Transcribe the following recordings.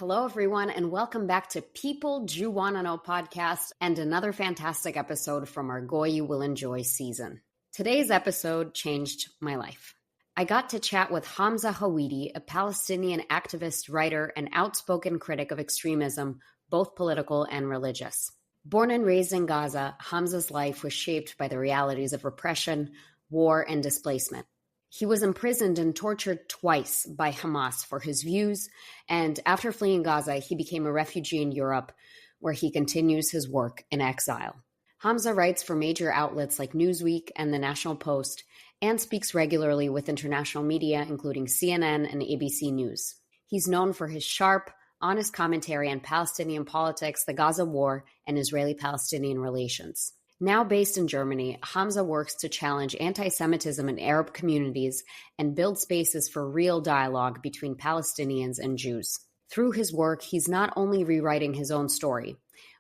Hello, everyone, and welcome back to People You Wanna Know podcast and another fantastic episode from our Goy You Will Enjoy season. Today's episode changed my life. I got to chat with Hamza Howidy, a Palestinian activist, writer, and outspoken critic of extremism, both political and religious. Born and raised in Gaza, Hamza's life was shaped by the realities of repression, war, and displacement. He was imprisoned and tortured twice by Hamas for his views, and after fleeing Gaza, he became a refugee in Europe, where he continues his work in exile. Hamza writes for major outlets like Newsweek and the National Post, and speaks regularly with international media, including CNN and ABC News. He's known for his sharp, honest commentary on Palestinian politics, the Gaza war, and Israeli-Palestinian relations. Now based in Germany, Hamza works to challenge anti-Semitism in Arab communities and build spaces for real dialogue between Palestinians and Jews. Through his work, he's not only rewriting his own story,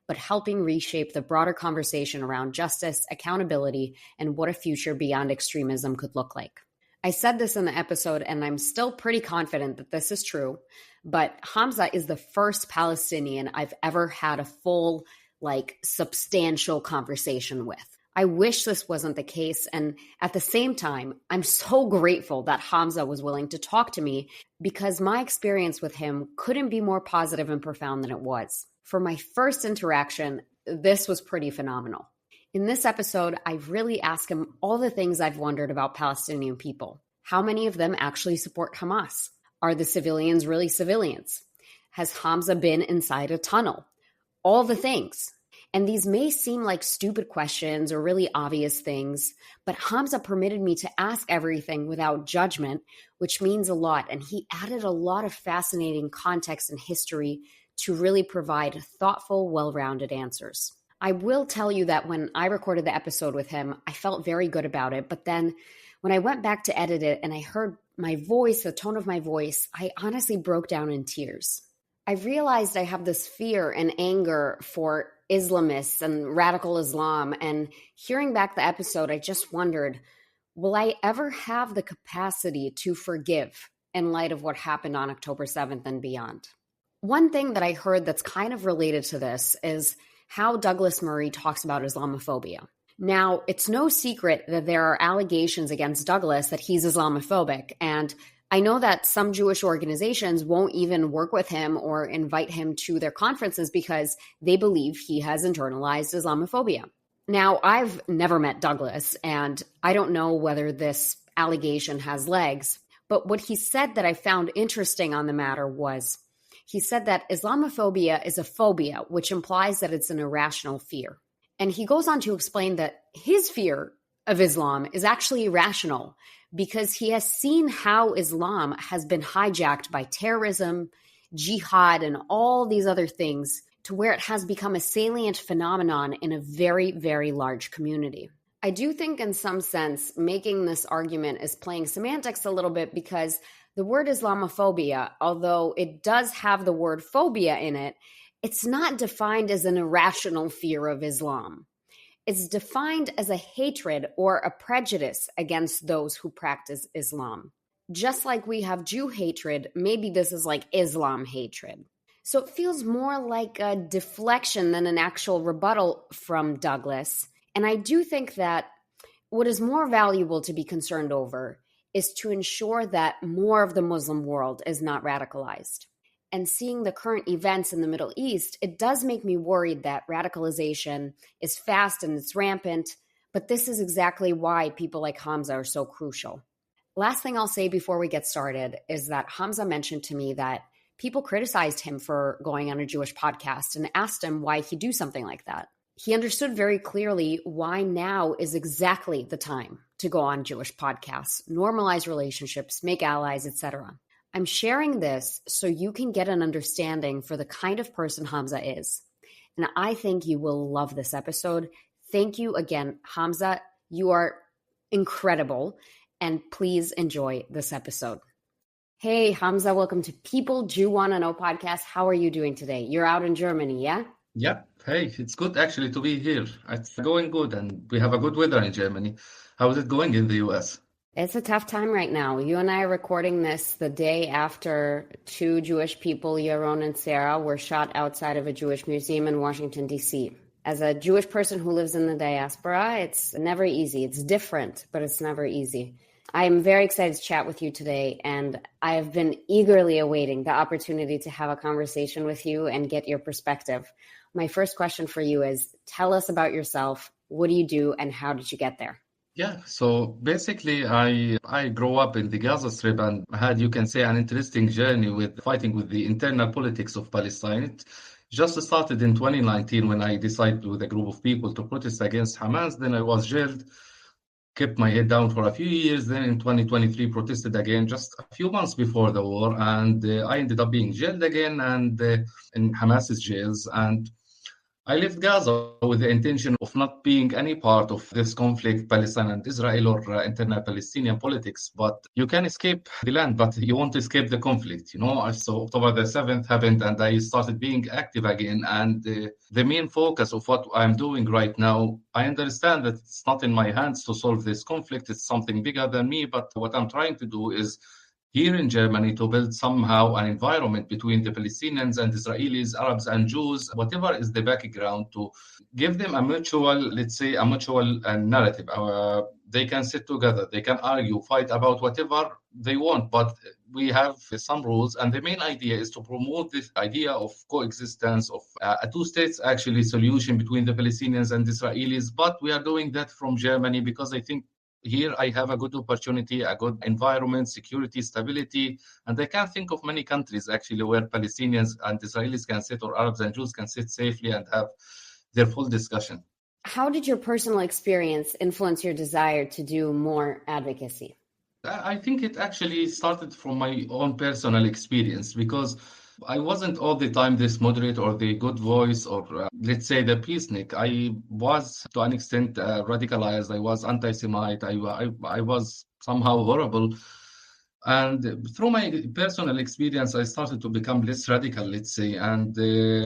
but helping reshape the broader conversation around justice, accountability, and what a future beyond extremism could look like. I said this in the episode, and I'm still pretty confident that this is true, but Hamza is the first Palestinian I've ever had a full, substantial conversation with. I wish this wasn't the case, and at the same time, I'm so grateful that Hamza was willing to talk to me because my experience with him couldn't be more positive and profound than it was. For my first interaction, this was pretty phenomenal. In this episode, I really ask him all the things I've wondered about Palestinian people. How many of them actually support Hamas? Are the civilians really civilians? Has Hamza been inside a tunnel? All the things. And these may seem like stupid questions or really obvious things, but Hamza permitted me to ask everything without judgment, which means a lot. And he added a lot of fascinating context and history to really provide thoughtful, well-rounded answers. I will tell you that when I recorded the episode with him, I felt very good about it. But then when I went back to edit it and I heard my voice, the tone of my voice, I honestly broke down in tears. I realized I have this fear and anger for Islamists and radical Islam. And hearing back the episode, I just wondered, will I ever have the capacity to forgive in light of what happened on October 7th and beyond? One thing that I heard that's kind of related to this is how Douglas Murray talks about Islamophobia. Now, it's no secret that there are allegations against Douglas that he's Islamophobic, and I know that some Jewish organizations won't even work with him or invite him to their conferences because they believe he has internalized Islamophobia. Now, I've never met Douglas, and I don't know whether this allegation has legs, but what he said that I found interesting on the matter was, he said that Islamophobia is a phobia, which implies that it's an irrational fear. And he goes on to explain that his fear of Islam is actually irrational because he has seen how Islam has been hijacked by terrorism, jihad, and all these other things to where it has become a salient phenomenon in a very, very large community. I do think in some sense making this argument is playing semantics a little bit because the word Islamophobia, although it does have the word phobia in it, it's not defined as an irrational fear of Islam. It's defined as a hatred or a prejudice against those who practice Islam. Just like we have Jew hatred, maybe this is like Islam hatred. So it feels more like a deflection than an actual rebuttal from Douglas. And I do think that what is more valuable to be concerned over is to ensure that more of the Muslim world is not radicalized. And seeing the current events in the Middle East, it does make me worried that radicalization is fast and it's rampant, but this is exactly why people like Hamza are so crucial. Last thing I'll say before we get started is that Hamza mentioned to me that people criticized him for going on a Jewish podcast and asked him why he'd do something like that. He understood very clearly why now is exactly the time to go on Jewish podcasts, normalize relationships, make allies, etc. I'm sharing this so you can get an understanding for the kind of person Hamza is. And I think you will love this episode. Thank you again, Hamza. You are incredible. And please enjoy this episode. Hey, Hamza, welcome to People You Wanna Know podcast. How are you doing today? You're out in Germany, yeah? Yeah, hey, it's good actually to be here. It's going good and we have a good weather in Germany. How is it going in the US? It's a tough time right now. You and I are recording this the day after two Jewish people, Yaron and Sarah, were shot outside of a Jewish museum in Washington, D.C. As a Jewish person who lives in the diaspora, it's never easy. It's different, but it's never easy. I am very excited to chat with you today, and I have been eagerly awaiting the opportunity to have a conversation with you and get your perspective. My first question for you is, tell us about yourself. What do you do, and how did you get there? Yeah, so basically, I grew up in the Gaza Strip and had, you can say, an interesting journey with fighting with the internal politics of Palestine. It just started in 2019 when I decided with a group of people to protest against Hamas. Then I was jailed, kept my head down for a few years. Then in 2023, protested again just a few months before the war, and I ended up being jailed again and in Hamas's jails. And I left Gaza with the intention of not being any part of this conflict, Palestine and Israel, or internal Palestinian politics. But you can escape the land, but you won't escape the conflict. So October the 7th happened, and I started being active again. And the main focus of what I'm doing right now, I understand that it's not in my hands to solve this conflict. It's something bigger than me. But what I'm trying to do is here in Germany to build somehow an environment between the Palestinians and Israelis, Arabs and Jews, whatever is the background, to give them a mutual, let's say, a mutual narrative. They can sit together, they can argue, fight about whatever they want, but we have some rules. And the main idea is to promote this idea of coexistence, of a two-states actually solution between the Palestinians and Israelis. But we are doing that from Germany because I think here I have a good opportunity, a good environment, security, stability, and I can't think of many countries actually where Palestinians and Israelis can sit, or Arabs and Jews can sit safely and have their full discussion. How did your personal experience influence your desire to do more advocacy? I think it actually started from my own personal experience because I wasn't all the time this moderate or the good voice or let's say the peacenik. I was to an extent radicalized. I was anti-Semite. I was somehow horrible. And through my personal experience, I started to become less radical, let's say.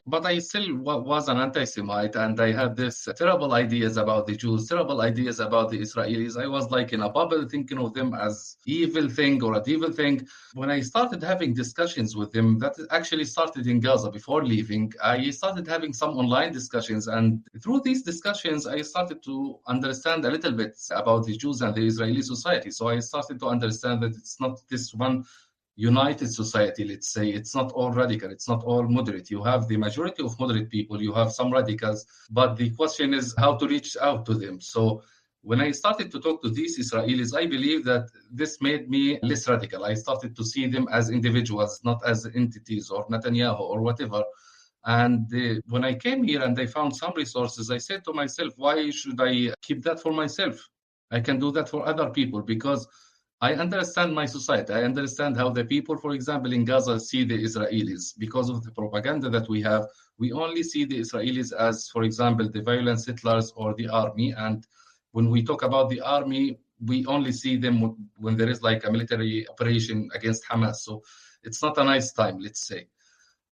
But I still was an anti-Semite, and I had this terrible ideas about the Jews, terrible ideas about the Israelis. I was like in a bubble, thinking of them as evil thing or a devil thing. When I started having discussions with them, that actually started in Gaza before leaving. I started having some online discussions, and through these discussions, I started to understand a little bit about the Jews and the Israeli society. So I started to understand that it's not this one united society, let's say. It's not all radical, it's not all moderate. You have the majority of moderate people, you have some radicals, but the question is how to reach out to them. So when I started to talk to these Israelis, I believe that this made me less radical. I started to see them as individuals, not as entities or Netanyahu or whatever. And when I came here and I found some resources, I said to myself, why should I keep that for myself? I can do that for other people because I understand my society. I understand how the people, for example, in Gaza see the Israelis. Because of the propaganda that we have, we only see the Israelis as, for example, the violent settlers or the army. And when we talk about the army, we only see them when there is like a military operation against Hamas. So it's not a nice time, let's say.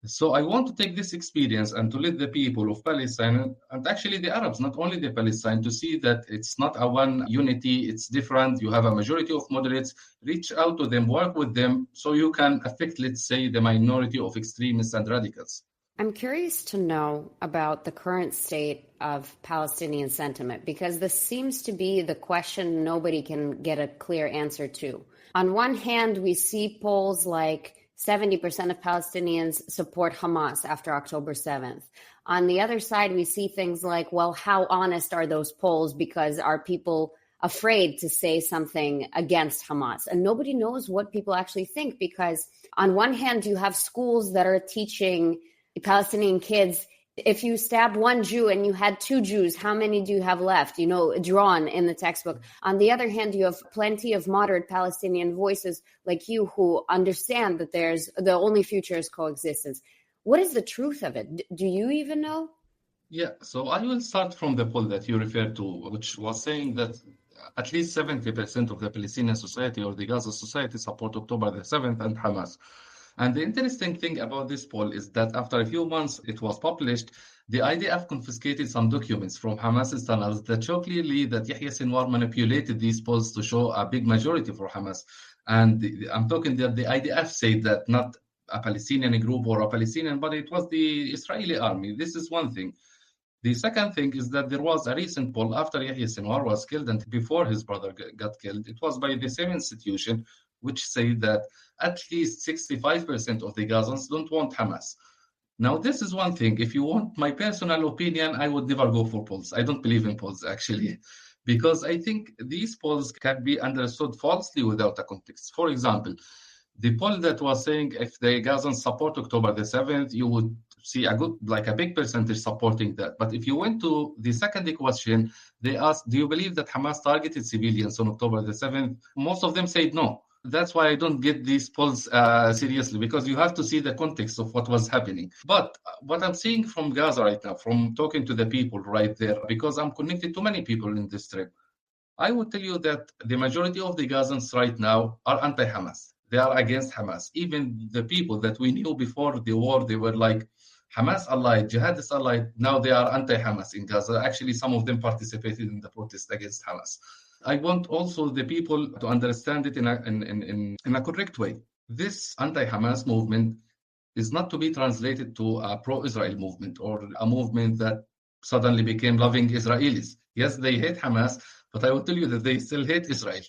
So I want to take this experience and to let the people of Palestine and actually the Arabs, not only the Palestine, to see that it's not a one unity, it's different. You have a majority of moderates. Reach out to them, work with them, so you can affect, let's say, the minority of extremists and radicals. I'm curious to know about the current state of Palestinian sentiment, because this seems to be the question nobody can get a clear answer to. On one hand, we see polls like 70% of Palestinians support Hamas after October 7th. On the other side, we see things like, well, how honest are those polls? Because are people afraid to say something against Hamas? And nobody knows what people actually think, because on one hand, you have schools that are teaching Palestinian kids, if you stabbed one Jew and you had two Jews, how many do you have left? Drawn in the textbook. On the other hand, you have plenty of moderate Palestinian voices like you who understand that the only future is coexistence. What is the truth of it? Do you even know? Yeah, so I will start from the poll that you referred to, which was saying that at least 70% of the Palestinian society or the Gaza society support October the 7th and Hamas. And the interesting thing about this poll is that after a few months it was published, the IDF confiscated some documents from Hamas's tunnels that show clearly that Yahya Sinwar manipulated these polls to show a big majority for Hamas. And I'm talking that the IDF said that, not a Palestinian group or a Palestinian, but it was the Israeli army. This is one thing. The second thing is that there was a recent poll after Yahya Sinwar was killed and before his brother got killed. It was by the same institution, which said that at least 65% of the Gazans don't want Hamas. Now, this is one thing. If you want my personal opinion, I would never go for polls. I don't believe in polls, actually, because I think these polls can be understood falsely without a context. For example, the poll that was saying if the Gazans support October the 7th, you would see a big percentage supporting that. But if you went to the second question, they asked, do you believe that Hamas targeted civilians on October the 7th? Most of them said no. That's why I don't get these polls seriously, because you have to see the context of what was happening. But what I'm seeing from Gaza right now, from talking to the people right there, because I'm connected to many people in this trip, I would tell you that the majority of the Gazans right now are anti-Hamas. They are against Hamas. Even the people that we knew before the war, they were like Hamas allied, jihadist allied. Now they are anti-Hamas in Gaza. Actually, some of them participated in the protest against Hamas. I want also the people to understand it in a correct way. This anti-Hamas movement is not to be translated to a pro-Israel movement or a movement that suddenly became loving Israelis. Yes, they hate Hamas, but I will tell you that they still hate Israel.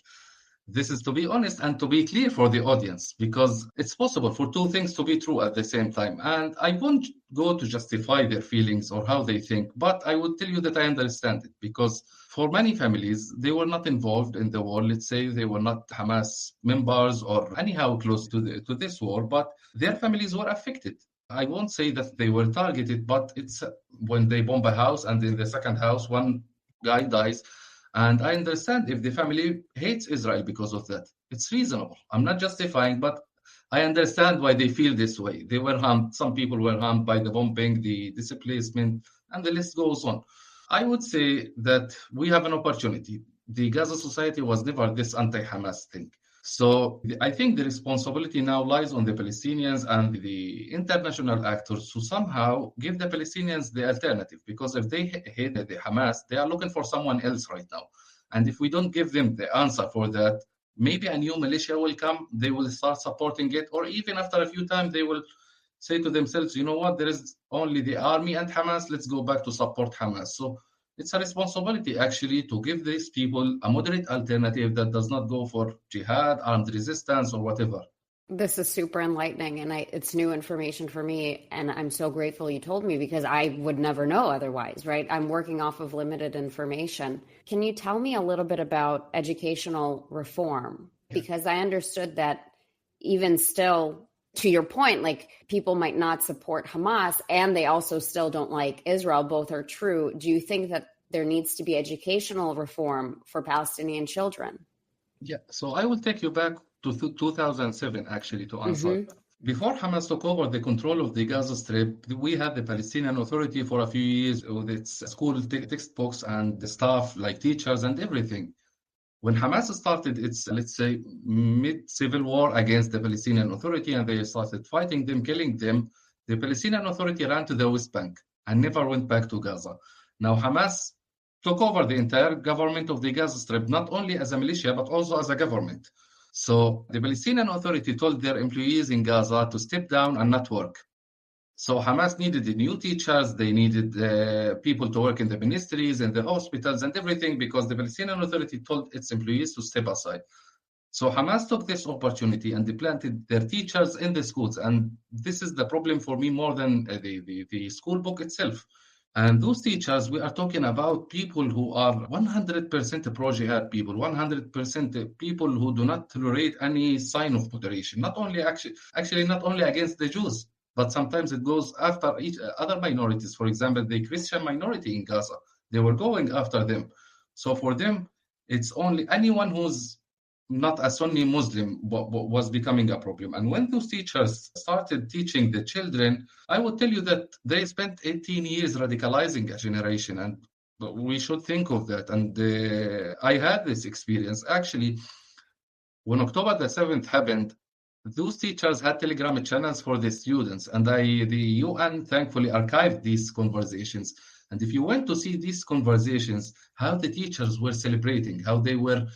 This is to be honest and to be clear for the audience, because it's possible for two things to be true at the same time. And I won't go to justify their feelings or how they think, but I would tell you that I understand it, because for many families, they were not involved in the war. Let's say they were not Hamas members or anyhow close to this war, but their families were affected. I won't say that they were targeted, but it's when they bomb a house and in the second house, one guy dies. And I understand if the family hates Israel because of that. It's reasonable. I'm not justifying, but I understand why they feel this way. They were harmed. Some people were harmed by the bombing, the displacement, and the list goes on. I would say that we have an opportunity. The Gaza society was never this anti-Hamas thing. So I think the responsibility now lies on the Palestinians and the international actors to somehow give the Palestinians the alternative, because if they hate the Hamas, they are looking for someone else right now. And if we don't give them the answer for that, maybe a new militia will come, they will start supporting it, or even after a few times, they will say to themselves, you know what, there is only the army and Hamas, let's go back to support Hamas. So it's a responsibility, actually, to give these people a moderate alternative that does not go for jihad, armed resistance, or whatever. This is super enlightening, and it's new information for me, and I'm so grateful you told me, because I would never know otherwise, right? I'm working off of limited information. Can you tell me a little bit about educational reform? Because I understood that even still, to your point, like people might not support Hamas and they also still don't like Israel. Both are true. Do you think that there needs to be educational reform for Palestinian children? Yeah, so I will take you back to 2007, actually, to answer. Mm-hmm. Before Hamas took over the control of the Gaza Strip, we had the Palestinian Authority for a few years with its school textbooks and the staff, like teachers and everything. When Hamas started its, let's say, mid-civil war against the Palestinian Authority and they started fighting them, killing them, the Palestinian Authority ran to the West Bank and never went back to Gaza. Now, Hamas took over the entire government of the Gaza Strip, not only as a militia, but also as a government. So the Palestinian Authority told their employees in Gaza to step down and not work. So Hamas needed the new teachers, they needed people to work in the ministries and the hospitals and everything, because the Palestinian Authority told its employees to step aside. So Hamas took this opportunity and they planted their teachers in the schools. And this is the problem for me more than the school book itself. And those teachers, we are talking about people who are 100% pro-jihad people, 100% people who do not tolerate any sign of moderation, not only actually not only against the Jews, but sometimes it goes after each other minorities. For example, the Christian minority in Gaza, they were going after them. So for them, it's only anyone who's not a Sunni Muslim was becoming a problem. And when those teachers started teaching the children, I would tell you that they spent 18 years radicalizing a generation, and we should think of that. And I had this experience. Actually, when October the 7th happened, those teachers had Telegram channels for the students, and the UN thankfully archived these conversations. And if you went to see these conversations, how the teachers were celebrating, how they were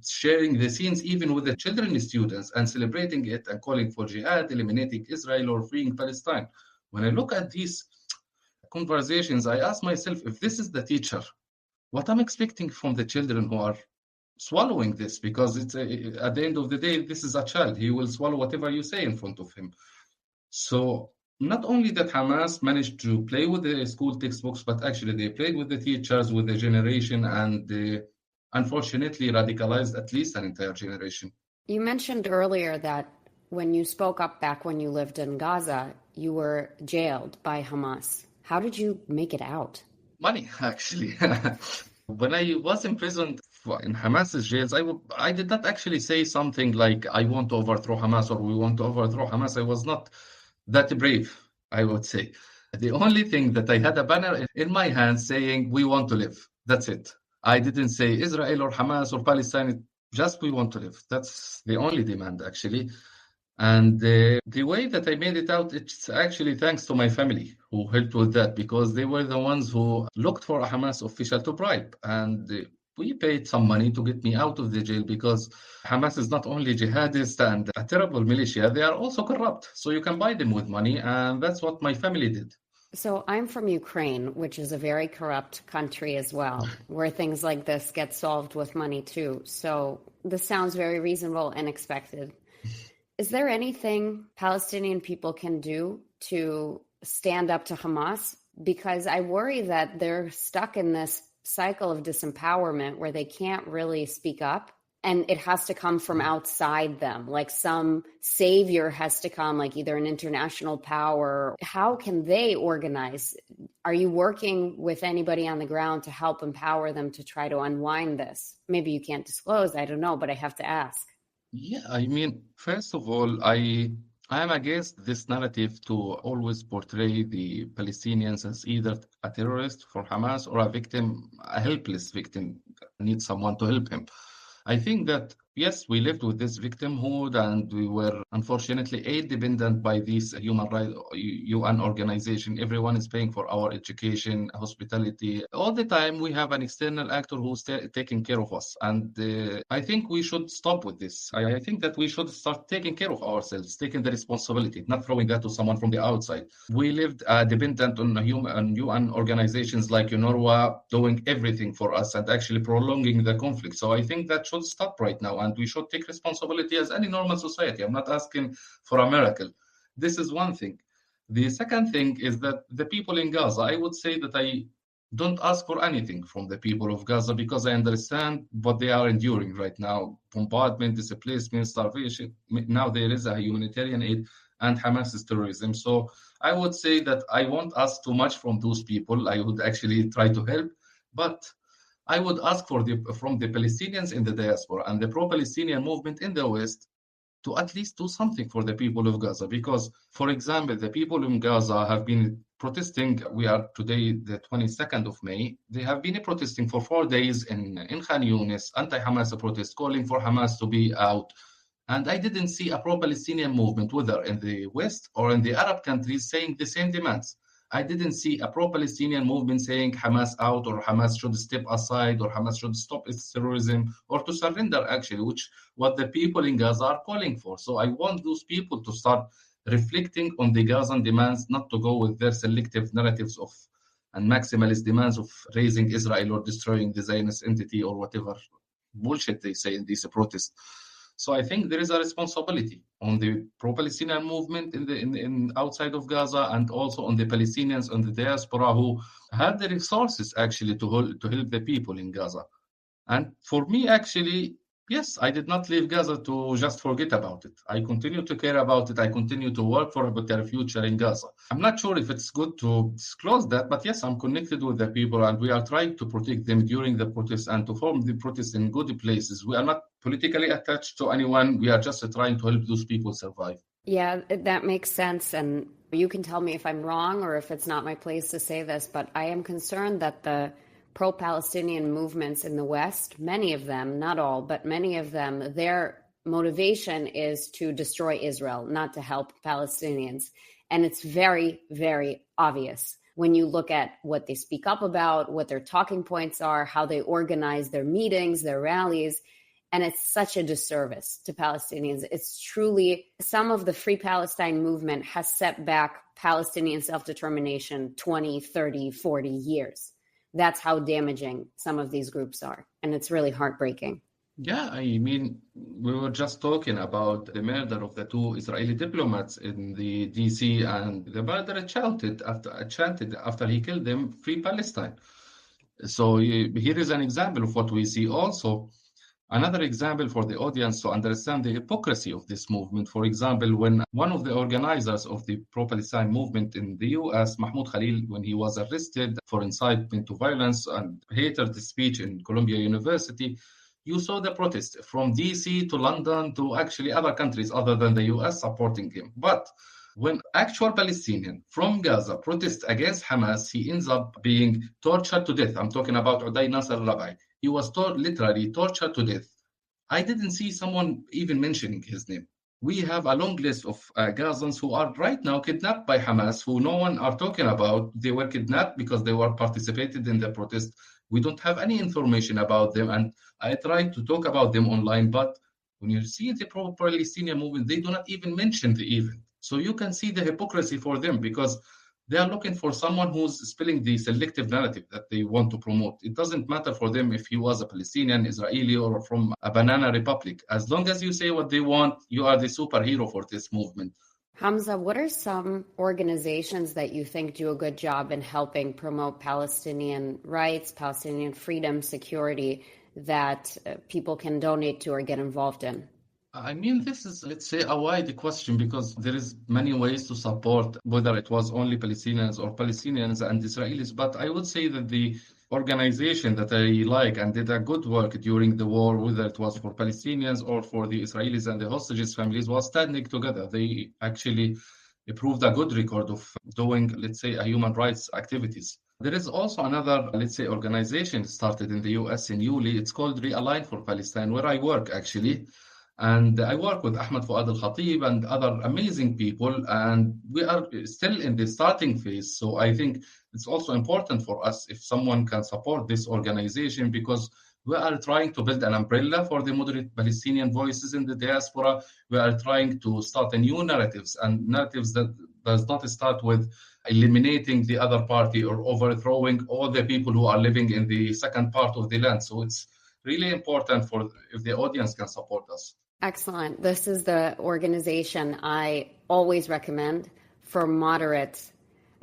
sharing the scenes even with the children students and celebrating it and calling for jihad, eliminating Israel or freeing Palestine. When I look at these conversations, I ask myself, if this is the teacher, what I'm expecting from the children who are swallowing this, because it's at the end of the day, this is a child. He will swallow whatever you say in front of him. So not only that Hamas managed to play with the school textbooks, but actually they played with the teachers, with the generation, and they unfortunately radicalized at least an entire generation. You mentioned earlier that when you spoke up back when you lived in Gaza, you were jailed by Hamas. How did you make it out? Money, actually. When I was imprisoned in Hamas's jails, I did not actually say something like, I want to overthrow Hamas or we want to overthrow Hamas. I was not that brave, I would say. The only thing that I had a banner in my hand saying, we want to live. That's it. I didn't say Israel or Hamas or Palestine, just we want to live. That's the only demand, actually. And the way that I made it out, it's actually thanks to my family who helped with that, because they were the ones who looked for a Hamas official to bribe. And we paid some money to get me out of the jail, because Hamas is not only jihadist and a terrible militia, they are also corrupt. So you can buy them with money. And that's what my family did. So I'm from Ukraine, which is a very corrupt country as well, where things like this get solved with money too. So this sounds very reasonable and expected. Is there anything Palestinian people can do to stand up to Hamas? Because I worry that they're stuck in this cycle of disempowerment where they can't really speak up, and it has to come from outside them. Like some savior has to come, like either an international power. How can they organize? Are you working with anybody on the ground to help empower them to try to unwind this? Maybe you can't disclose, I don't know, but I have to ask. Yeah, I mean, first of all, I am against this narrative to always portray the Palestinians as either a terrorist for Hamas or a victim, a helpless victim, needs someone to help him. I think that, yes, we lived with this victimhood and we were unfortunately aid dependent by this human rights UN organization. Everyone is paying for our education, hospitality. All the time we have an external actor who's taking care of us. And I think we should stop with this. I think that we should start taking care of ourselves, taking the responsibility, not throwing that to someone from the outside. We lived dependent on UN organizations like UNRWA doing everything for us and actually prolonging the conflict. So I think that should stop right now, and we should take responsibility as any normal society. I'm not asking for a miracle. This is one thing. The second thing is that the people in Gaza, I would say that I don't ask for anything from the people of Gaza, because I understand what they are enduring right now. Bombardment, displacement, starvation. Now there is a humanitarian aid, and Hamas is terrorism. So I would say that I won't ask too much from those people. I would actually try to help, but I would ask from the Palestinians in the diaspora and the pro-Palestinian movement in the West to at least do something for the people of Gaza. Because, for example, the people in Gaza have been protesting. We are today the 22nd of May. They have been protesting for 4 days in Khan Yunis, anti-Hamas protest, calling for Hamas to be out. And I didn't see a pro-Palestinian movement, whether in the West or in the Arab countries, saying the same demands. I didn't see a pro-Palestinian movement saying Hamas out, or Hamas should step aside, or Hamas should stop its terrorism, or to surrender, actually, which what the people in Gaza are calling for. So I want those people to start reflecting on the Gazan demands, not to go with their selective narratives of and maximalist demands of raising Israel or destroying the Zionist entity or whatever bullshit they say in these protests. So I think there is a responsibility on the pro-Palestinian movement in outside of Gaza, and also on the Palestinians on the diaspora who had the resources actually to help the people in Gaza. And for me, actually, yes, I did not leave Gaza to just forget about it. I continue to care about it. I continue to work for a better future in Gaza. I'm not sure if it's good to disclose that, but yes, I'm connected with the people, and we are trying to protect them during the protests and to form the protests in good places. We are not politically attached to anyone. We are just trying to help those people survive. Yeah, that makes sense. And you can tell me if I'm wrong or if it's not my place to say this, but I am concerned that the pro-Palestinian movements in the West, many of them, not all, but many of them, they're motivation is to destroy Israel, not to help Palestinians. And it's very, very obvious when you look at what they speak up about, what their talking points are, how they organize their meetings, their rallies. And it's such a disservice to Palestinians. It's truly, some of the Free Palestine movement has set back Palestinian self-determination 20, 30, 40 years. That's how damaging some of these groups are. And it's really heartbreaking. Yeah, I mean, we were just talking about the murder of the two Israeli diplomats in the DC, and the murderer chanted after he killed them, "Free Palestine." So here is an example of what we see also. Another example for the audience to understand the hypocrisy of this movement. For example, when one of the organizers of the pro-Palestine movement in the US, Mahmoud Khalil, when he was arrested for incitement to violence and hatred speech in Columbia University, you saw the protest from DC to London to actually other countries other than the US supporting him. But when actual Palestinian from Gaza protest against Hamas, he ends up being tortured to death. I'm talking about Uday Nasser Rabai. He was literally tortured to death. I didn't see someone even mentioning his name. We have a long list of Gazans who are right now kidnapped by Hamas, who no one are talking about. They were kidnapped because they were participated in the protest. We don't have any information about them, and I tried to talk about them online, but when you see the pro-Palestinian movement, they do not even mention the event. So you can see the hypocrisy for them, because they are looking for someone who's spilling the selective narrative that they want to promote. It doesn't matter for them if he was a Palestinian, Israeli, or from a banana republic. As long as you say what they want, you are the superhero for this movement. Hamza, what are some organizations that you think do a good job in helping promote Palestinian rights, Palestinian freedom, security, that people can donate to or get involved in? I mean, this is, let's say, a wide question, because there is many ways to support, whether it was only Palestinians or Palestinians and Israelis. But I would say that the organization that I like and did a good work during the war, whether it was for Palestinians or for the Israelis and the hostages' families, was standing together. They actually proved a good record of doing, let's say, a human rights activities. There is also another, let's say, organization started in the US in Yuli. It's called Realign for Palestine, where I work actually. And I work with Ahmed Fuad al-Khatib and other amazing people, and we are still in the starting phase. So I think it's also important for us if someone can support this organization, because we are trying to build an umbrella for the moderate Palestinian voices in the diaspora. We are trying to start a new narratives, and narratives that does not start with eliminating the other party or overthrowing all the people who are living in the second part of the land. So it's really important for if the audience can support us. Excellent. This is the organization I always recommend for moderate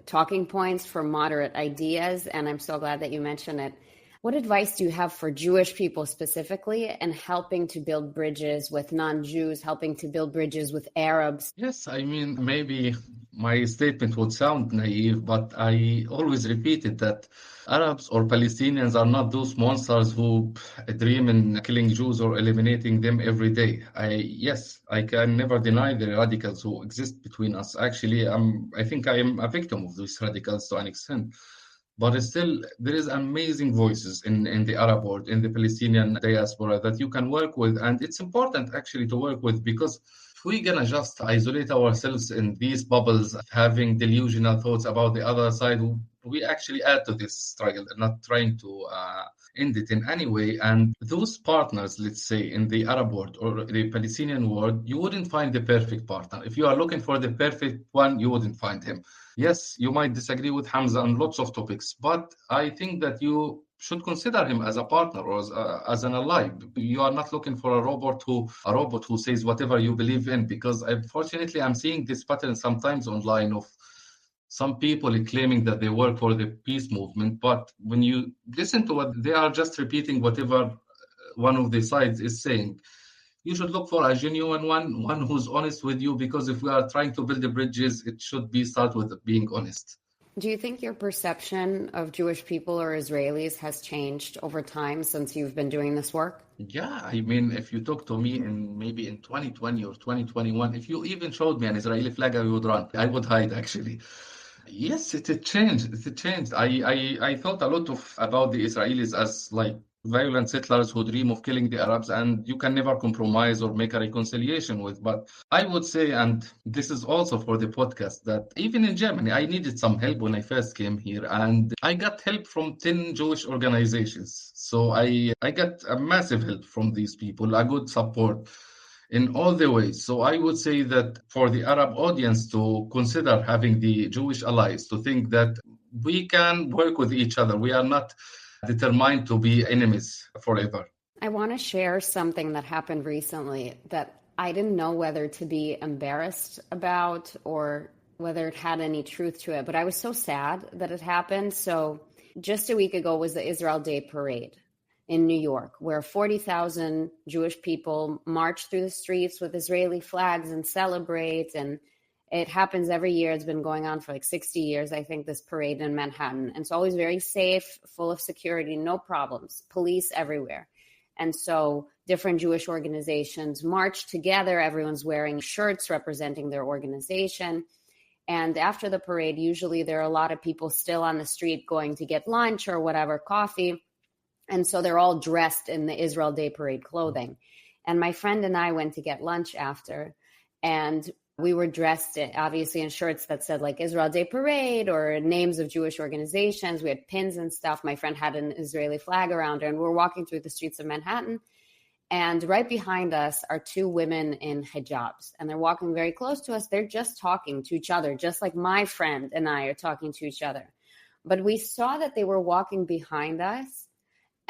talking points, for moderate ideas, and I'm so glad that you mentioned it. What advice do you have for Jewish people specifically and helping to build bridges with non-Jews, helping to build bridges with Arabs? Yes, I mean, maybe my statement would sound naive, but I always repeated that Arabs or Palestinians are not those monsters who dream in killing Jews or eliminating them every day. Yes, I can never deny the radicals who exist between us. Actually, I think I am a victim of these radicals to an extent. But still, there is amazing voices in the Arab world, in the Palestinian diaspora that you can work with. And it's important actually to work with, because if we're going to just isolate ourselves in these bubbles, having delusional thoughts about the other side, we actually add to this struggle and not trying to end it in any way. And those partners, let's say, in the Arab world or the Palestinian world, you wouldn't find the perfect partner. If you are looking for the perfect one, you wouldn't find him. Yes, you might disagree with Hamza on lots of topics, but I think that you should consider him as a partner or as an ally. You are not looking for a robot who says whatever you believe in, because unfortunately I'm seeing this pattern sometimes online of some people claiming that they work for the peace movement, but when you listen to what they are, just repeating whatever one of the sides is saying. You should look for a genuine one who's honest with you, because if we are trying to build the bridges, it should start with being honest. Do you think your perception of Jewish people or Israelis has changed over time since you've been doing this work? Yeah, I mean, if you talk to me maybe in 2020 or 2021, if you even showed me an Israeli flag, I would run. I would hide, actually. Yes, it changed. I thought a lot about the Israelis as like violent settlers who dream of killing the Arabs, and you can never compromise or make a reconciliation with. But I would say, and this is also for the podcast, that even in Germany, I needed some help when I first came here, and I got help from 10 Jewish organizations. So I got a massive help from these people, a good support in all the ways. So I would say that for the Arab audience to consider having the Jewish allies, to think that we can work with each other. We are not determined to be enemies forever. I want to share something that happened recently that I didn't know whether to be embarrassed about or whether it had any truth to it, but I was so sad that it happened. So just a week ago was the Israel Day Parade in New York, where 40,000 Jewish people march through the streets with Israeli flags and celebrate. And it happens every year. It's been going on for like 60 years, I think, this parade in Manhattan. And it's always very safe, full of security, no problems, police everywhere. And so different Jewish organizations march together. Everyone's wearing shirts representing their organization. And after the parade, usually there are a lot of people still on the street going to get lunch or whatever, coffee. And so they're all dressed in the Israel Day Parade clothing. And my friend and I went to get lunch after, and we were dressed obviously in shirts that said like Israel Day Parade or names of Jewish organizations. We had pins and stuff. My friend had an Israeli flag around her, and we're walking through the streets of Manhattan. And right behind us are two women in hijabs, and they're walking very close to us. They're just talking to each other, just like my friend and I are talking to each other. But we saw that they were walking behind us,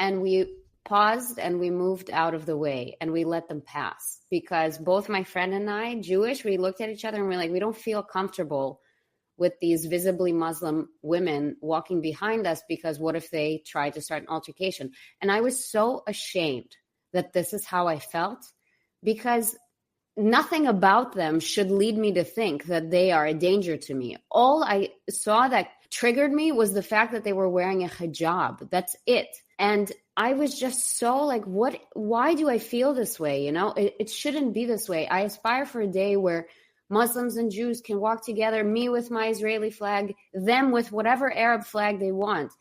and we paused and we moved out of the way and we let them pass, because both my friend and I, Jewish, we looked at each other and we're like, we don't feel comfortable with these visibly Muslim women walking behind us, because what if they try to start an altercation? And I was so ashamed that this is how I felt, because nothing about them should lead me to think that they are a danger to me. All I saw that triggered me was the fact that they were wearing a hijab. That's it. And I was just so like, why do I feel this way? You know, it shouldn't be this way. I aspire for a day where Muslims and Jews can walk together, me with my Israeli flag, them with whatever Arab flag they want.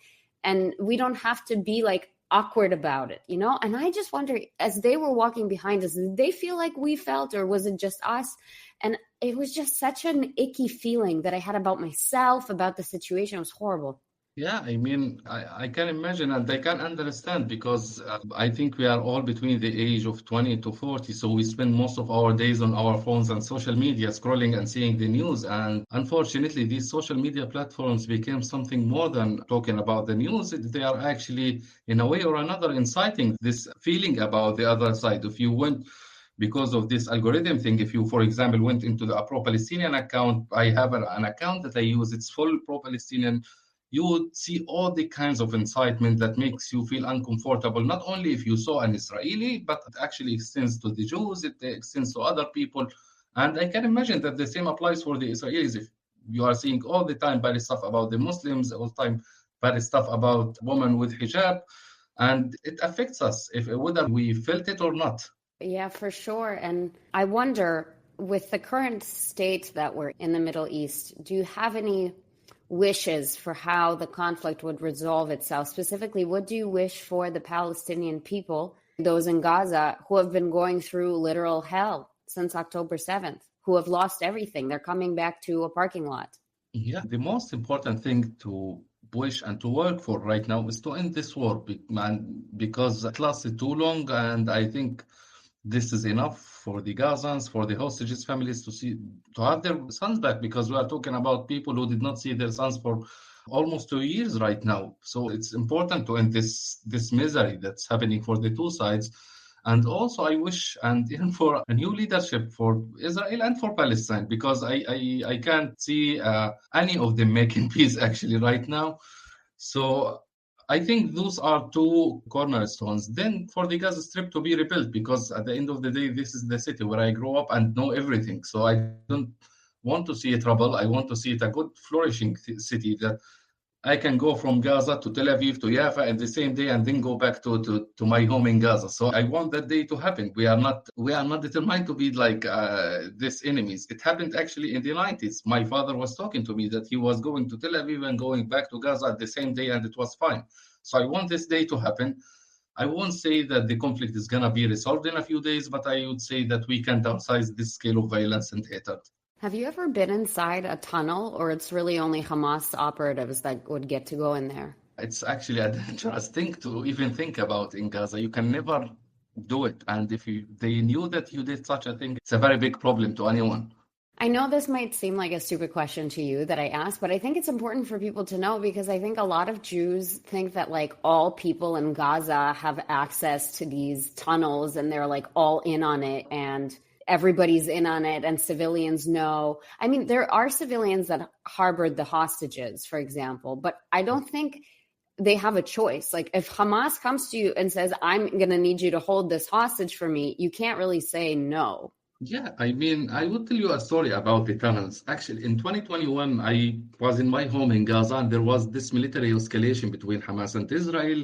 And we don't have to be like awkward about it, you know? And I just wonder, as they were walking behind us, did they feel like we felt, or was it just us? And it was just such an icky feeling that I had about myself, about the situation. It was horrible. Yeah, I mean, I can imagine and I can understand, because I think we are all between the age of 20 to 40. So we spend most of our days on our phones and social media, scrolling and seeing the news. And unfortunately, these social media platforms became something more than talking about the news. They are actually, in a way or another, inciting this feeling about the other side. If you went, because of this algorithm thing, if you, for example, went into the Pro-Palestinian account, I have an account that I use, it's full Pro-Palestinian, you would see all the kinds of incitement that makes you feel uncomfortable, not only if you saw an Israeli, but it actually extends to the Jews, it extends to other people. And I can imagine that the same applies for the Israelis. If you are seeing all the time bad stuff about the Muslims, all the time bad stuff about women with hijab, and it affects us, whether we felt it or not. Yeah, for sure. And I wonder, with the current state that we're in the Middle East, do you have any wishes for how the conflict would resolve itself? Specifically, what do you wish for the Palestinian people, those in Gaza, who have been going through literal hell since October 7th, who have lost everything? They're coming back to a parking lot. Yeah, the most important thing to wish and to work for right now is to end this war, because it lasted too long, and I think this is enough for the Gazans, for the hostages' families to have their sons back, because we are talking about people who did not see their sons for almost 2 years right now. So it's important to end this misery that's happening for the two sides. And also I wish, and even for a new leadership for Israel and for Palestine, because I can't see any of them making peace actually right now. So I think those are two cornerstones. Then for the Gaza Strip to be rebuilt, because at the end of the day, this is the city where I grew up and know everything. So I don't want to see it trouble. I want to see it a good, flourishing city that I can go from Gaza to Tel Aviv to Jaffa in the same day and then go back to my home in Gaza. So I want that day to happen. We are not determined to be like these enemies. It happened actually in the 90s. My father was talking to me that he was going to Tel Aviv and going back to Gaza the same day, and it was fine. So I want this day to happen. I won't say that the conflict is going to be resolved in a few days, but I would say that we can downsize this scale of violence and hatred. Have you ever been inside a tunnel, or it's really only Hamas operatives that would get to go in there? It's actually a dangerous thing to even think about in Gaza. You can never do it. And if they knew that you did such a thing, it's a very big problem to anyone. I know this might seem like a stupid question to you that I asked, but I think it's important for people to know, because I think a lot of Jews think that like all people in Gaza have access to these tunnels and they're like all in on it and everybody's in on it and civilians know. I mean, there are civilians that harbored the hostages, for example, but I don't think they have a choice. Like if Hamas comes to you and says, I'm going to need you to hold this hostage for me, you can't really say no. Yeah, I mean, I will tell you a story about the tunnels. Actually, in 2021, I was in my home in Gaza, and there was this military escalation between Hamas and Israel.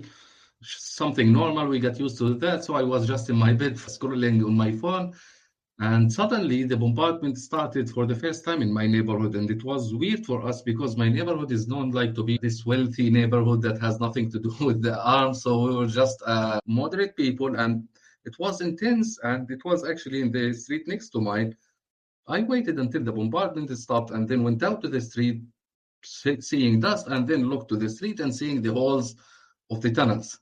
Something normal, we got used to that. So I was just in my bed scrolling on my phone, and suddenly the bombardment started for the first time in my neighborhood. And it was weird for us because my neighborhood is known like to be this wealthy neighborhood that has nothing to do with the arms. So we were just moderate people, and it was intense, and it was actually in the street next to mine. I waited until the bombardment stopped and then went out to the street, seeing dust, and then looked to the street and seeing the holes of the tunnels.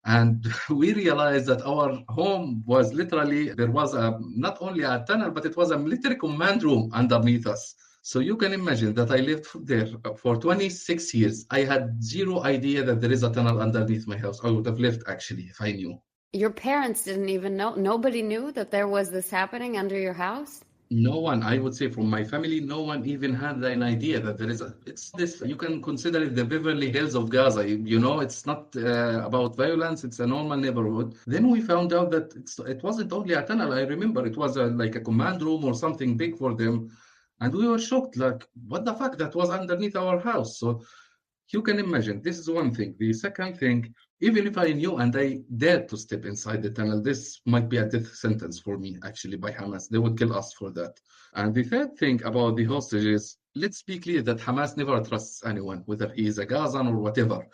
And we realized that our home was literally, there was not only a tunnel, but it was a military command room underneath us. So you can imagine that I lived there for 26 years. I had zero idea that there is a tunnel underneath my house. I would have left actually if I knew. Your parents didn't even know? Nobody knew that there was this happening under your house? No one, I would say from my family, no one even had an idea that there is it's this, you can consider it the Beverly Hills of Gaza. You know, it's not about violence, it's a normal neighborhood. Then we found out that it wasn't only a tunnel. I remember it was like a command room or something big for them. And we were shocked, like, what the fuck, that was underneath our house. So you can imagine, this is one thing. The second thing, even if I knew and I dared to step inside the tunnel, this might be a death sentence for me, actually, by Hamas. They would kill us for that. And the third thing about the hostages, let's be clear that Hamas never trusts anyone, whether he is a Gazan or whatever,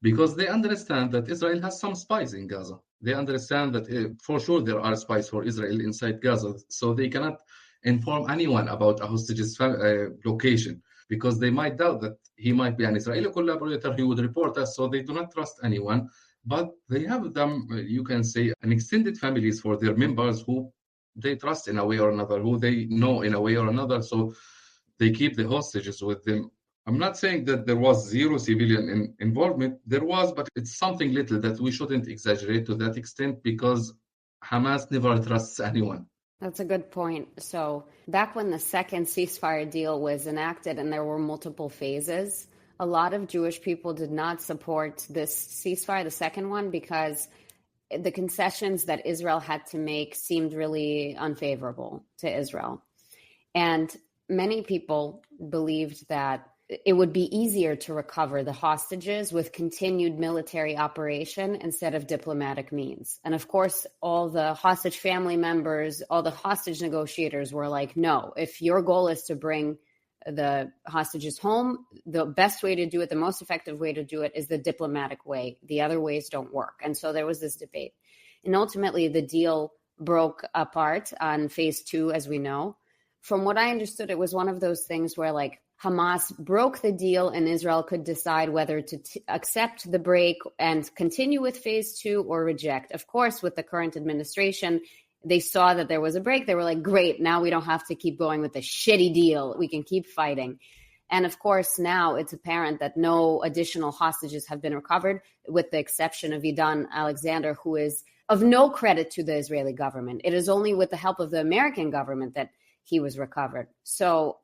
because they understand that Israel has some spies in Gaza. They understand that for sure there are spies for Israel inside Gaza, so they cannot inform anyone about a hostage's location, because they might doubt that he might be an Israeli collaborator, he would report us, so they do not trust anyone. But they have them, you can say, an extended families for their members who they trust in a way or another, who they know in a way or another, so they keep the hostages with them. I'm not saying that there was zero civilian involvement. There was, but it's something little that we shouldn't exaggerate to that extent, because Hamas never trusts anyone. That's a good point. So back when the second ceasefire deal was enacted and there were multiple phases, a lot of Jewish people did not support this ceasefire, the second one, because the concessions that Israel had to make seemed really unfavorable to Israel. And many people believed that it would be easier to recover the hostages with continued military operation instead of diplomatic means. And of course, all the hostage family members, all the hostage negotiators were like, no, if your goal is to bring the hostages home, the best way to do it, the most effective way to do it is the diplomatic way. The other ways don't work. And so there was this debate. And ultimately, the deal broke apart on phase 2, as we know. From what I understood, it was one of those things where like Hamas broke the deal and Israel could decide whether to accept the break and continue with phase 2 or reject. Of course, with the current administration, they saw that there was a break. They were like, great, now we don't have to keep going with the shitty deal. We can keep fighting. And of course, now it's apparent that no additional hostages have been recovered, with the exception of Edan Alexander, who is of no credit to the Israeli government. It is only with the help of the American government that he was recovered. So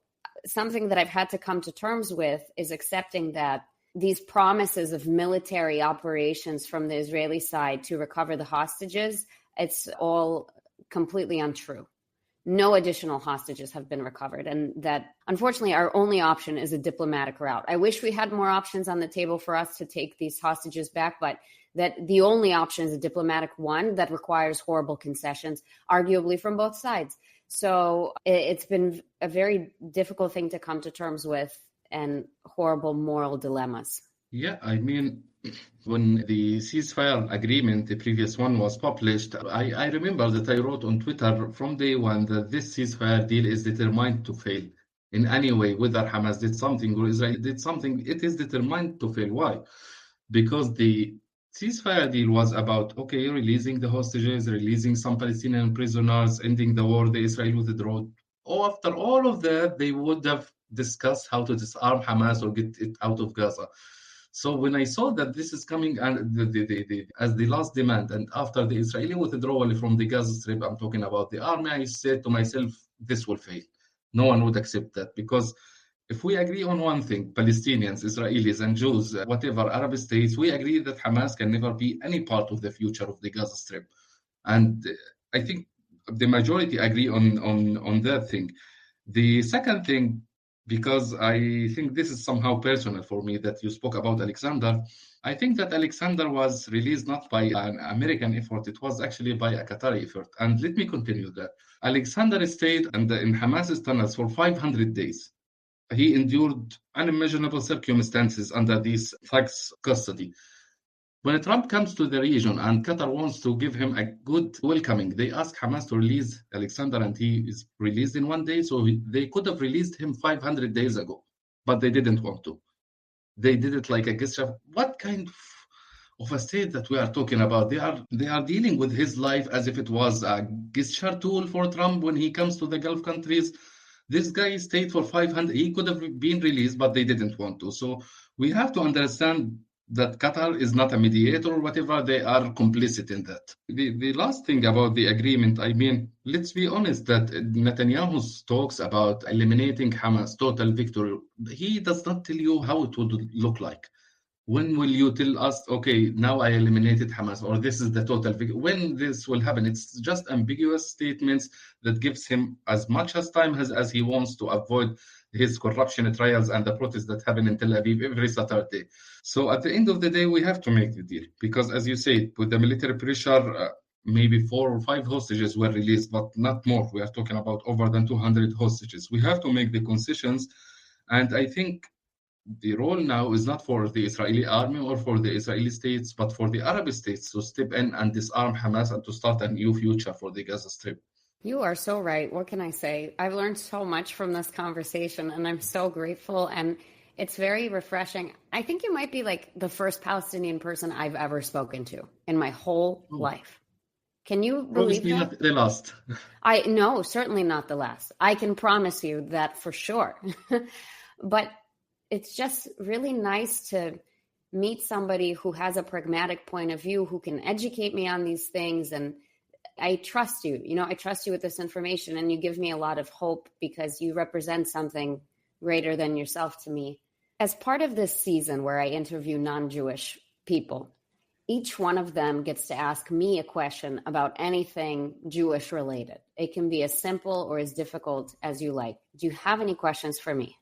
something that I've had to come to terms with is accepting that these promises of military operations from the Israeli side to recover the hostages, it's all completely untrue. No additional hostages have been recovered. And that, unfortunately, our only option is a diplomatic route. I wish we had more options on the table for us to take these hostages back, but that the only option is a diplomatic one that requires horrible concessions, arguably from both sides. So it's been a very difficult thing to come to terms with, and horrible moral dilemmas. Yeah, I mean, when the ceasefire agreement, the previous one, was published, I remember that I wrote on Twitter from day one that this ceasefire deal is determined to fail in any way, whether Hamas did something or Israel did something, it is determined to fail. Why? Because the ceasefire deal was about, okay, releasing the hostages, releasing some Palestinian prisoners, ending the war, the Israel withdrawal. Oh, after all of that, they would have discussed how to disarm Hamas or get it out of Gaza. So when I saw that this is coming and as the last demand, and after the Israeli withdrawal from the Gaza Strip, I'm talking about the army, I said to myself, this will fail. No one would accept that because if we agree on one thing, Palestinians, Israelis, and Jews, whatever, Arab states, we agree that Hamas can never be any part of the future of the Gaza Strip. And I think the majority agree on that thing. The second thing, because I think this is somehow personal for me that you spoke about Alexander, I think that Alexander was released not by an American effort, it was actually by a Qatari effort. And let me continue that. Alexander stayed in Hamas's tunnels for 500 days. He endured unimaginable circumstances under these thugs' custody. When Trump comes to the region and Qatar wants to give him a good welcoming, they ask Hamas to release Alexander, and he is released in one day. So they could have released him 500 days ago, but they didn't want to. They did it like a gesture. What kind of a state that we are talking about? They are dealing with his life as if it was a gesture tool for Trump when he comes to the Gulf countries. This guy stayed for 500. He could have been released, but they didn't want to. So we have to understand that Qatar is not a mediator or whatever. They are complicit in that. The last thing about the agreement, I mean, let's be honest that Netanyahu talks about eliminating Hamas, total victory. He does not tell you how it would look like. When will you tell us, okay, now I eliminated Hamas, or this is the total victory? When this will happen? It's just ambiguous statements that gives him as much as time as he wants to avoid his corruption trials and the protests that happen in Tel Aviv every Saturday. So at the end of the day, we have to make the deal because, as you said, with the military pressure, maybe 4 or 5 hostages were released, but not more. We are talking about over than 200 hostages. We have to make the concessions, and I think the role now is not for the Israeli army or for the Israeli states, but for the Arab states to step in and disarm Hamas and to start a new future for the Gaza Strip. You are so right. What can I say? I've learned so much from this conversation, and I'm so grateful. And it's very refreshing. I think you might be like the first Palestinian person I've ever spoken to in my whole life. Can you believe Probably that? not the last. No, certainly not the last. I can promise you that for sure. But it's just really nice to meet somebody who has a pragmatic point of view, who can educate me on these things. And I trust you. I trust you with this information, and you give me a lot of hope because you represent something greater than yourself to me. As part of this season where I interview non-Jewish people, each one of them gets to ask me a question about anything Jewish related. It can be as simple or as difficult as you like. Do you have any questions for me?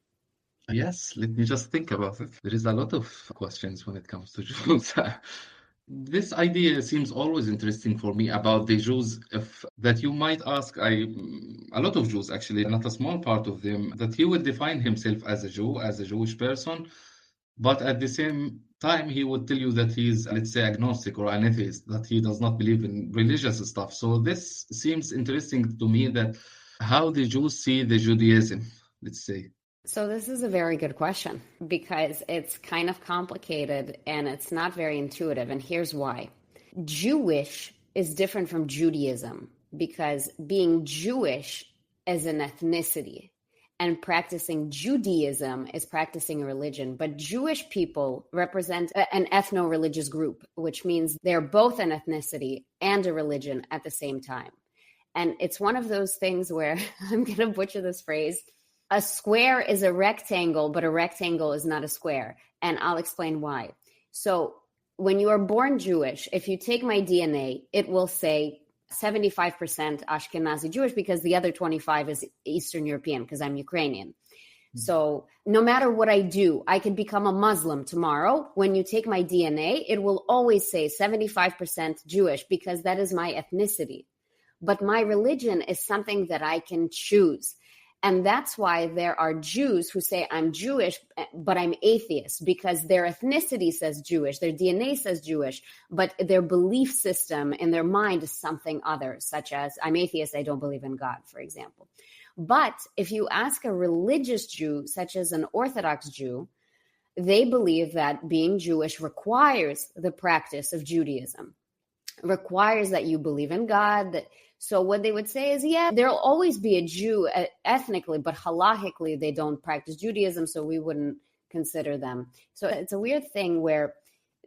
Yes, let me just think about it. There is a lot of questions when it comes to Jews. This idea seems always interesting for me about the Jews, that you might ask, a lot of Jews actually, not a small part of them, that he would define himself as a Jew, as a Jewish person, but at the same time, he would tell you that he's, let's say, agnostic or an atheist, that he does not believe in religious stuff. So this seems interesting to me, that how the Jews see the Judaism, let's say. So this is a very good question because it's kind of complicated and it's not very intuitive. And here's why. Jewish is different from Judaism because being Jewish is an ethnicity and practicing Judaism is practicing a religion. But Jewish people represent an ethno-religious group, which means they're both an ethnicity and a religion at the same time. And it's one of those things where I'm going to butcher this phrase. A square is a rectangle, but a rectangle is not a square. And I'll explain why. So when you are born Jewish, if you take my DNA, it will say 75% Ashkenazi Jewish because the other 25 is Eastern European because I'm Ukrainian. Mm-hmm. So no matter what I do, I could become a Muslim tomorrow. When you take my DNA, it will always say 75% Jewish because that is my ethnicity. But my religion is something that I can choose. And that's why there are Jews who say, I'm Jewish, but I'm atheist, because their ethnicity says Jewish, their DNA says Jewish, but their belief system in their mind is something other, such as, I'm atheist, I don't believe in God, for example. But if you ask a religious Jew, such as an Orthodox Jew, they believe that being Jewish requires the practice of Judaism, requires that you believe in God. So what they would say is, yeah, there'll always be a Jew ethnically, but halachically, they don't practice Judaism, so we wouldn't consider them. So it's a weird thing where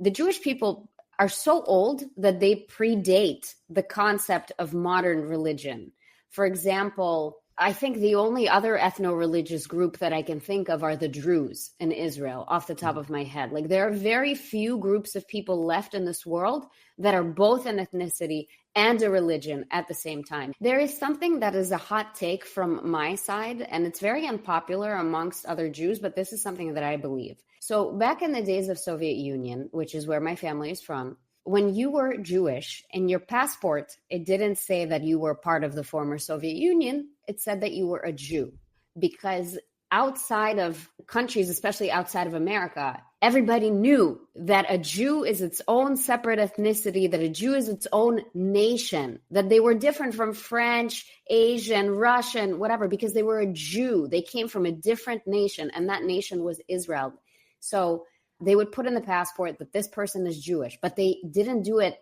the Jewish people are so old that they predate the concept of modern religion. For example, I think the only other ethno-religious group that I can think of are the Druze in Israel, off the top of my head. Like, there are very few groups of people left in this world that are both an ethnicity and a religion at the same time. There is something that is a hot take from my side, and it's very unpopular amongst other Jews, but this is something that I believe. So back in the days of Soviet Union, which is where my family is from, when you were Jewish, in your passport, it didn't say that you were part of the former Soviet Union. It said that you were a Jew, because outside of countries, especially outside of America, everybody knew that a Jew is its own separate ethnicity, that a Jew is its own nation, that they were different from French, Asian, Russian, whatever, because they were a Jew. They came from a different nation, and that nation was Israel. So they would put in the passport that this person is Jewish, but they didn't do it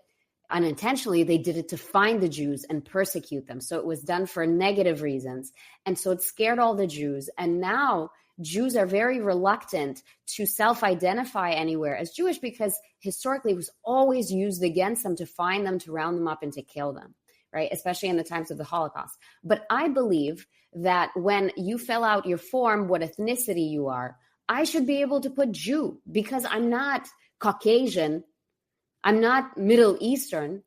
unintentionally. They did it to find the Jews and persecute them. So it was done for negative reasons. And so it scared all the Jews. And now Jews are very reluctant to self-identify anywhere as Jewish, because historically it was always used against them to find them, to round them up, and to kill them, right? Especially in the times of the Holocaust. But I believe that when you fill out your form, what ethnicity you are, I should be able to put Jew, because I'm not Caucasian. I'm not Middle Eastern.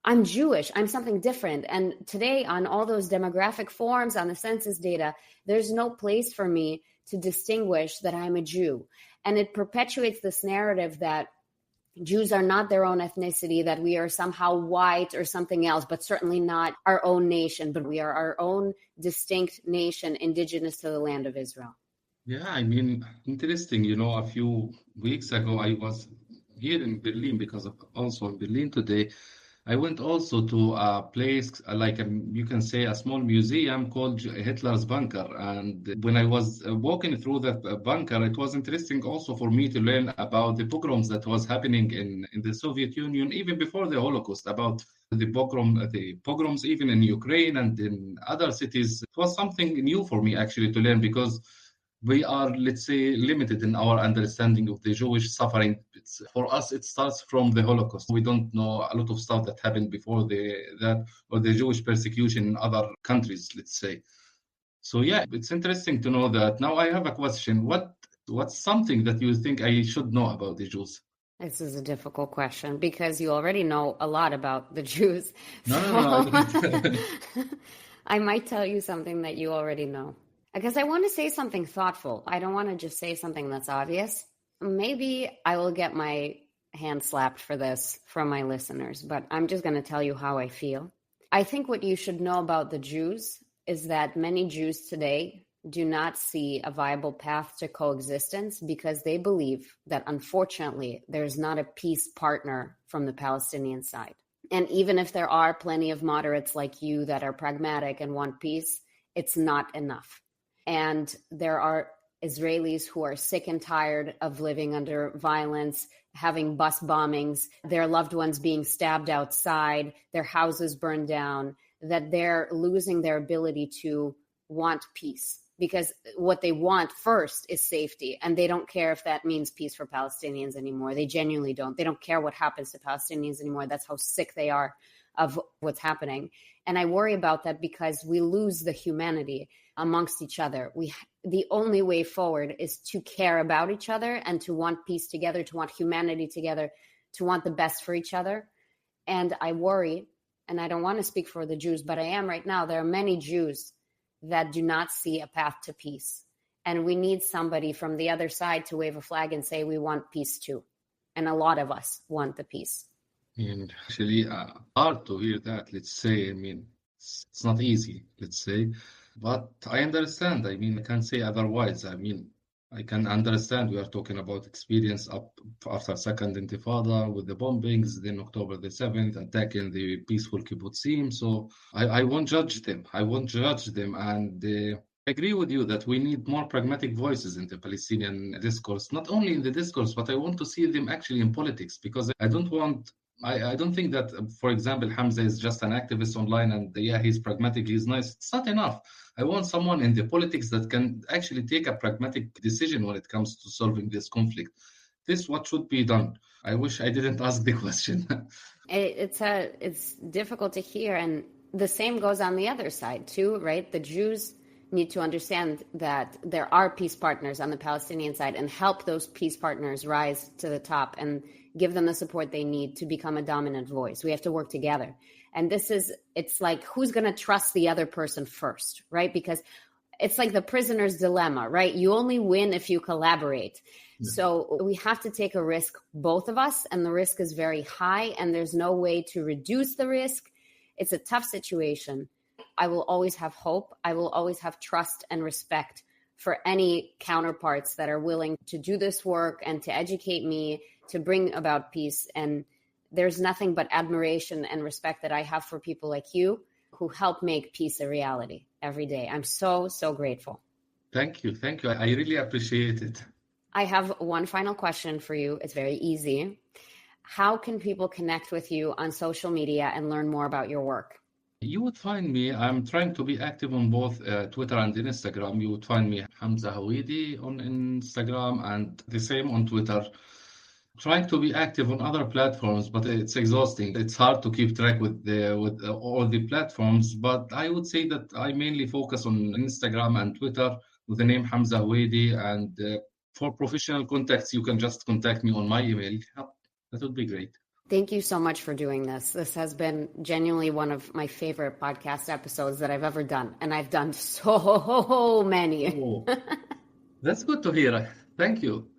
I'm Jewish. I'm something different. And today, on all those demographic forms, on the census data, there's no place for me to distinguish that I'm a Jew. And it perpetuates this narrative that Jews are not their own ethnicity, that we are somehow white or something else, but certainly not our own nation, but we are our own distinct nation, indigenous to the land of Israel. Yeah, I mean, interesting. A few weeks ago, I was here in Berlin, because of also in Berlin today. I went also to a place like you can say a small museum called Hitler's Bunker. And when I was walking through that bunker, it was interesting also for me to learn about the pogroms that was happening in the Soviet Union, even before the Holocaust, about the pogroms even in Ukraine and in other cities. It was something new for me actually to learn, because we are, let's say, limited in our understanding of the Jewish suffering. For us, it starts from the Holocaust. We don't know a lot of stuff that happened before that, or the Jewish persecution in other countries, let's say. So yeah, it's interesting to know that. Now I have a question. What's something that you think I should know about the Jews? This is a difficult question, because you already know a lot about the Jews. No, I don't. I might tell you something that you already know. Because I want to say something thoughtful. I don't want to just say something that's obvious. Maybe I will get my hand slapped for this from my listeners, but I'm just going to tell you how I feel. I think what you should know about the Jews is that many Jews today do not see a viable path to coexistence, because they believe that, unfortunately, there's not a peace partner from the Palestinian side. And even if there are plenty of moderates like you that are pragmatic and want peace, it's not enough. And there are Israelis who are sick and tired of living under violence, having bus bombings, their loved ones being stabbed outside, their houses burned down, that they're losing their ability to want peace, because what they want first is safety. And they don't care if that means peace for Palestinians anymore. They genuinely don't. They don't care what happens to Palestinians anymore. That's how sick they are of what's happening. And I worry about that, because we lose the humanity amongst each other. The only way forward is to care about each other and to want peace together, to want humanity together, to want the best for each other. And I worry, and I don't want to speak for the Jews, but I am right now, there are many Jews that do not see a path to peace. And we need somebody from the other side to wave a flag and say, we want peace too. And a lot of us want the peace. And actually, hard to hear that, let's say. I mean, it's not easy, let's say. But I understand. I mean, I can't say otherwise. I mean, I can understand we are talking about experience up after Second Intifada with the bombings, then October the 7th, attacking the peaceful kibbutzim. So I won't judge them. I won't judge them. And I agree with you that we need more pragmatic voices in the Palestinian discourse, not only in the discourse, but I want to see them actually in politics because I don't think that, for example, Hamza is just an activist online and yeah, he's pragmatic, he's nice. It's not enough. I want someone in the politics that can actually take a pragmatic decision when it comes to solving this conflict. This is what should be done. I wish I didn't ask the question. It's difficult to hear, and the same goes on the other side too, right? The Jews need to understand that there are peace partners on the Palestinian side and help those peace partners rise to the top and give them the support they need to become a dominant voice. We have to work together. And it's like, who's going to trust the other person first, right? Because it's like the prisoner's dilemma, right? You only win if you collaborate. Yeah. So we have to take a risk, both of us, and the risk is very high and there's no way to reduce the risk. It's a tough situation. I will always have hope. I will always have trust and respect for any counterparts that are willing to do this work and to educate me, to bring about peace. And there's nothing but admiration and respect that I have for people like you who help make peace a reality every day. I'm so, so grateful. Thank you. Thank you. I really appreciate it. I have one final question for you. It's very easy. How can people connect with you on social media and learn more about your work? You would find me, I'm trying to be active on both Twitter and Instagram. You would find me Hamza Howidy on Instagram and the same on Twitter. Trying to be active on other platforms, but it's exhausting. It's hard to keep track with all the platforms, but I would say that I mainly focus on Instagram and Twitter with the name Hamza Howidy. And for professional contacts, you can just contact me on my email. That would be great. Thank you so much for doing this. This has been genuinely one of my favorite podcast episodes that I've ever done. And I've done so many. Oh, that's good to hear. Thank you.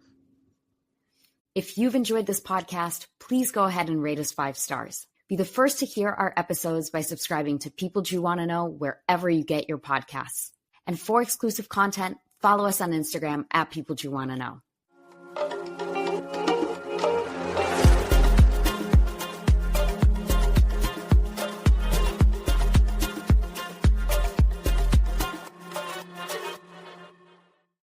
If you've enjoyed this podcast, please go ahead and rate us 5 stars. Be the first to hear our episodes by subscribing to People You Want to Know wherever you get your podcasts. And for exclusive content, follow us on Instagram at People You Want to Know.